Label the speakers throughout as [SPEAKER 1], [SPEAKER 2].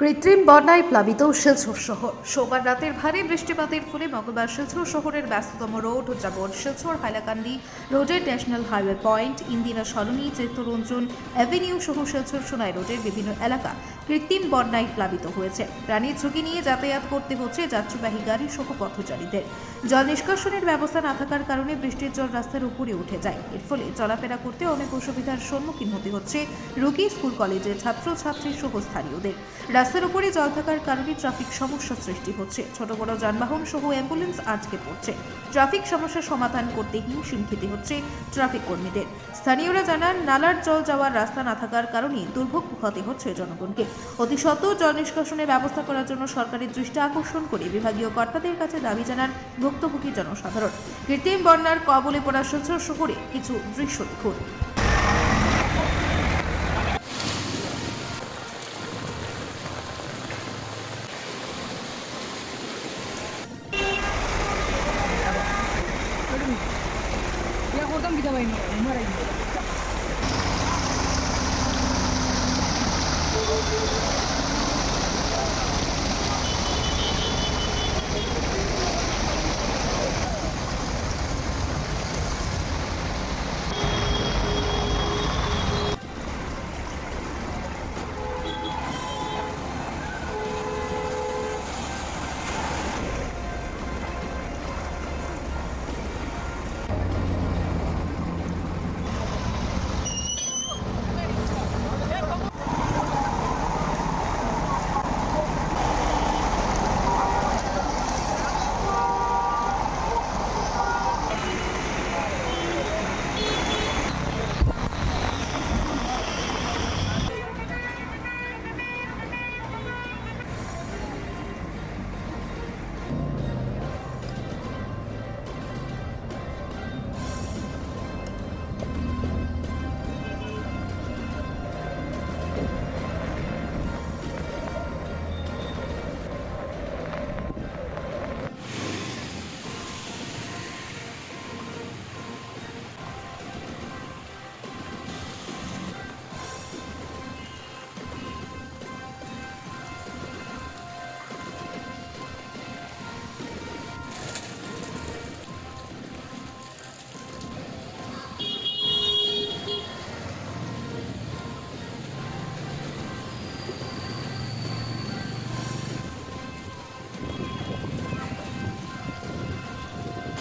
[SPEAKER 1] কৃত্রিম বন্যায় প্লাবিত শিলচর শহর। সোমবার রাতের ভারী বৃষ্টিপাতের ফলে মঙ্গলবার শিলচর শহরের ব্যস্ততম রোড যেমন শিলচর হাইলাকান্দি রোডের ন্যাশনাল হাইওয়ে পয়েন্ট, ইন্দিরা সরণি, চিত্তরঞ্জন অ্যাভিনিউ সহ শিলচর সোনাই রোডের বিভিন্ন এলাকা কৃত্রিম বন্যায় প্লাবিত হয়েছে। প্রাণীর ঝুঁকি নিয়ে যাতায়াত করতে হচ্ছে যাত্রীবাহী গাড়ি সহ পথচারীদের। জল নিষ্কাশনের ব্যবস্থা না থাকার কারণে বৃষ্টির জল রাস্তার উপরে উঠে যায়। এর ফলে চলাফেরা করতে অনেক অসুবিধার সম্মুখীন হতে হচ্ছে রুকি স্কুল কলেজের ছাত্রছাত্রী সহ স্থানীয়দের। রাস্তার উপরে জল থাকার কারণে ট্রাফিক সমস্যা সৃষ্টি হচ্ছে। ছোট বড় যানবাহন সহ অ্যাম্বুলেন্স আটকে পড়ছে। ট্রাফিক সমস্যার সমাধান করতে হিমশিম খেতে হচ্ছে ট্রাফিক কর্মীদের। স্থানীয়রা জানান, নালার জল যাওয়ার রাস্তা না থাকার কারণে দুর্ভোগ পোহাতে হচ্ছে জনগণকে। অতি সত্ত্বর জল নিষ্কাশনের ব্যবস্থা করার জন্য সরকারের দৃষ্টি আকর্ষণ করে বিভাগীয় কর্তাদের কাছে দাবি জানান ভুক্তভোগী জনসাধারণ। কৃত্রিম বন্যার কবলে পড়া শিলচর শহরে কিছু দৃশ্য দেখুন।
[SPEAKER 2] Ya kortan bir de bayım. Numara gidiyor.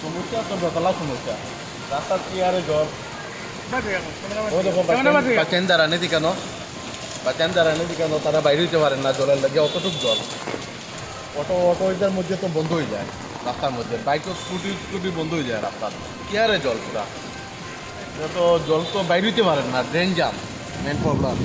[SPEAKER 3] সমস্যা তো দোতলা সমস্যা রাস্তার চেয়ারে জল বাচ্চারা নেই কেন তারা বাইরে হইতে পারেন না জলের লাগে অতটুক জল অটোটার মধ্যে তো বন্ধ হয়ে যায় রাস্তার মধ্যে বাইক স্কুটি বন্ধ হয়ে যায় রাস্তার চেয়ারে জল পুরা তো জল তো বাইরে হইতে পারেন না ড্রেন জাম মেন প্রবলেম